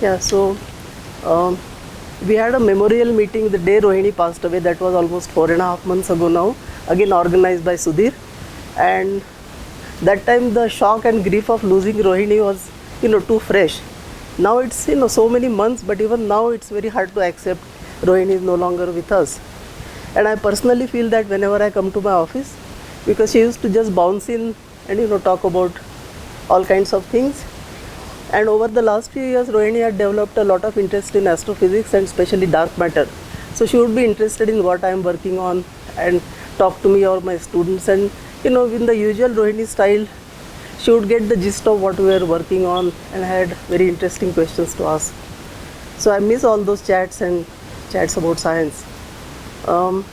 Yeah, so um, we had a memorial meeting the day Rohini passed away. That was almost 4.5 months ago now. Again organized by Sudhir, and that time the shock and grief of losing Rohini was, too fresh. Now it's, so many months, but even now it's very hard to accept Rohini is no longer with us. And I personally feel that whenever I come to my office, because she used to just bounce in and, talk about all kinds of things. And over the last few years, Rohini had developed a lot of interest in astrophysics and especially dark matter. So she would be interested in what I am working on and talk to me or my students. And in the usual Rohini style, she would get the gist of what we were working on and had very interesting questions to ask. So I miss all those chats and chats about science. Um,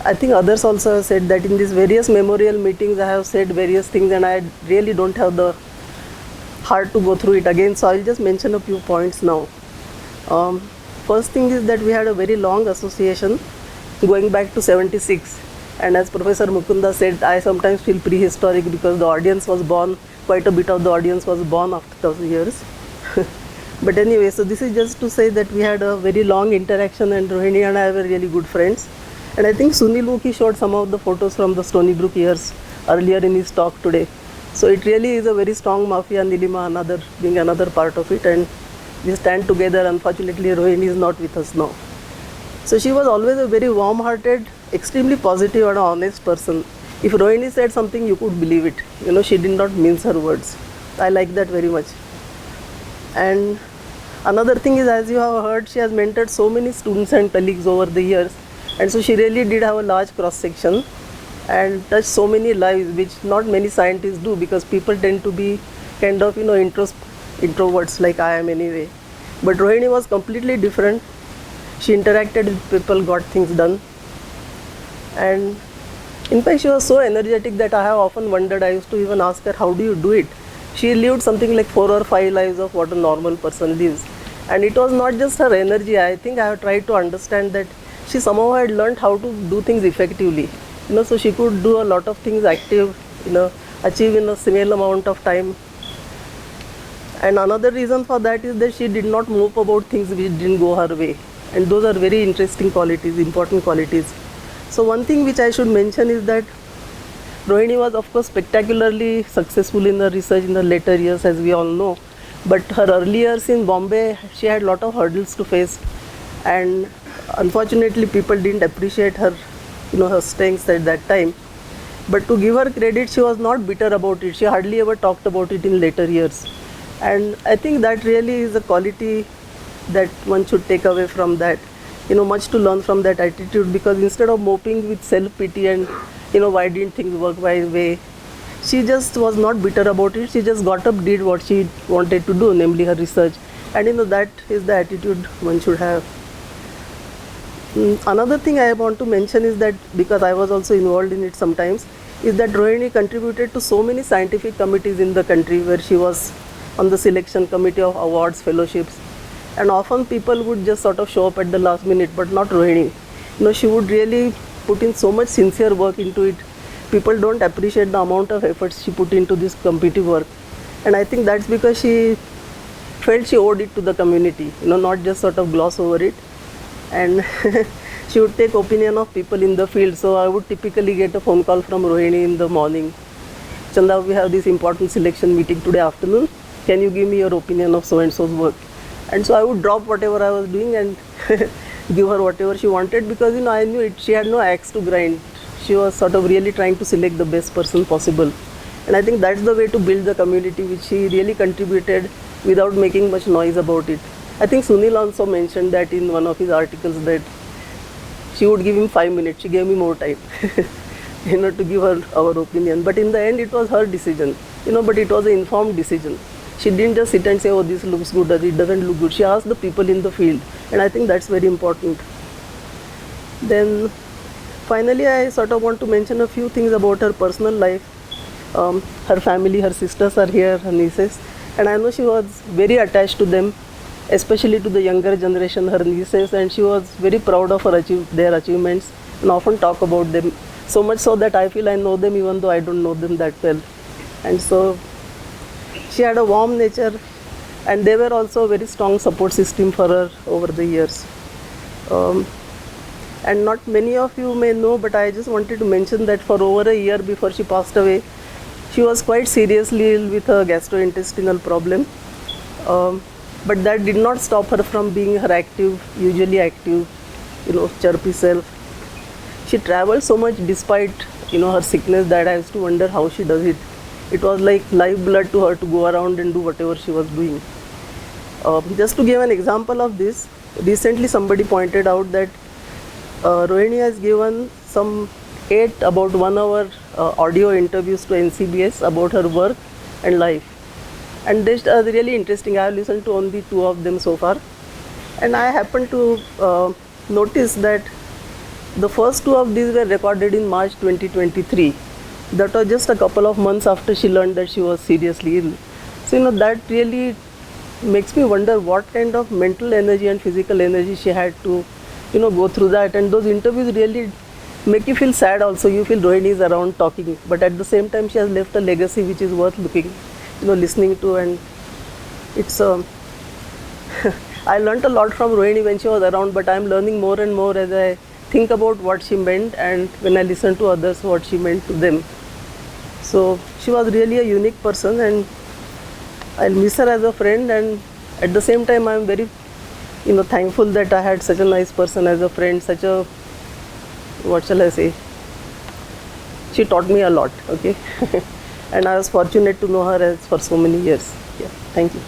I think others also have said that in these various memorial meetings, I have said various things, and I really don't have the heart to go through it again. So I'll just mention a few points now. Um, First thing is that we had a very long association going back to 76. And as Professor Mukunda said, I sometimes feel prehistoric because the audience was born, quite a bit of the audience was born after 1,000 years. But anyway, so this is just to say that we had a very long interaction, and Rohini and I were really good friends. And I think Sunil Mukhi showed some of the photos from the Stony Brook years earlier in his talk today. So it really is a very strong mafia, Nilima being another part of it, and we stand together. Unfortunately, Rohini is not with us now. So she was always a very warm-hearted, extremely positive and honest person. If Rohini said something, you could believe it. She did not mince her words. I like that very much. And another thing is, as you have heard, she has mentored so many students and colleagues over the years. And so she really did have a large cross-section and touched so many lives, which not many scientists do, because people tend to be kind of, introverts like I am anyway. But Rohini was completely different. She interacted with people, got things done. And in fact, she was so energetic that I have often wondered, I used to even ask her, how do you do it? She lived something like 4 or 5 lives of what a normal person lives. And it was not just her energy. I think I have tried to understand that she somehow had learned how to do things effectively. So she could do a lot of things active, achieve in a similar amount of time. And another reason for that is that she did not mope about things which didn't go her way. And those are very interesting qualities, important qualities. So one thing which I should mention is that Rohini was of course spectacularly successful in her research in the later years, as we all know. But her early years in Bombay, she had a lot of hurdles to face. And unfortunately, people didn't appreciate her, her strengths at that time. But to give her credit, she was not bitter about it. She hardly ever talked about it in later years. And I think that really is a quality that one should take away from that. Much to learn from that attitude, because instead of moping with self-pity and, why didn't things work my way, she just was not bitter about it. She just got up, did what she wanted to do, namely her research. And, that is the attitude one should have. Another thing I want to mention is that, because I was also involved in it sometimes, is that Rohini contributed to so many scientific committees in the country, where she was on the selection committee of awards, fellowships. And often people would just sort of show up at the last minute, but not Rohini. She would really put in so much sincere work into it. People don't appreciate the amount of efforts she put into this competitive work. And I think that's because she felt she owed it to the community, not just sort of gloss over it. And she would take opinion of people in the field. So I would typically get a phone call from Rohini in the morning. Chanda, we have this important selection meeting today afternoon. Can you give me your opinion of so-and-so's work? And so I would drop whatever I was doing and give her whatever she wanted, because, I knew it. She had no axe to grind. She was sort of really trying to select the best person possible. And I think that's the way to build the community, which she really contributed without making much noise about it. I think Sunil also mentioned that in one of his articles, that she would give him 5 minutes. She gave me more time, to give her our opinion. But in the end, it was her decision, but it was an informed decision. She didn't just sit and say, oh, this looks good, or it doesn't look good. She asked the people in the field. And I think that's very important. Then finally, I sort of want to mention a few things about her personal life. Her family, her sisters are here, her nieces. And I know she was very attached to them, especially to the younger generation, her nieces, and she was very proud of their achievements and often talk about them. So much so that I feel I know them even though I don't know them that well. And so she had a warm nature, and they were also a very strong support system for her over the years. Um, and not many of you may know, but I just wanted to mention that for over a year before she passed away, she was quite seriously ill with a gastrointestinal problem. But that did not stop her from being her active, usually active, chirpy self. She traveled so much despite, her sickness, that I used to wonder how she does it. It was like live blood to her to go around and do whatever she was doing. Just to give an example of this, recently somebody pointed out that Rohini has given some 8 about 1 hour audio interviews to NCBS about her work and life. And this are really interesting. I have listened to only 2 of them so far. And I happened to notice that the first 2 of these were recorded in March 2023. That was just a couple of months after she learned that she was seriously ill. So, that really makes me wonder what kind of mental energy and physical energy she had to, go through that. And those interviews really make you feel sad also. You feel Rohini is around talking, but at the same time she has left a legacy which is worth listening to. And it's I learned a lot from Rohini when she was around, but I'm learning more and more as I think about what she meant, and when I listen to others what she meant to them. So she was really a unique person, and I'll miss her as a friend, and at the same time I'm very thankful that I had such a nice person as a friend, such a, what shall I say, she taught me a lot, okay. And I was fortunate to know her for so many years. Yeah, thank you.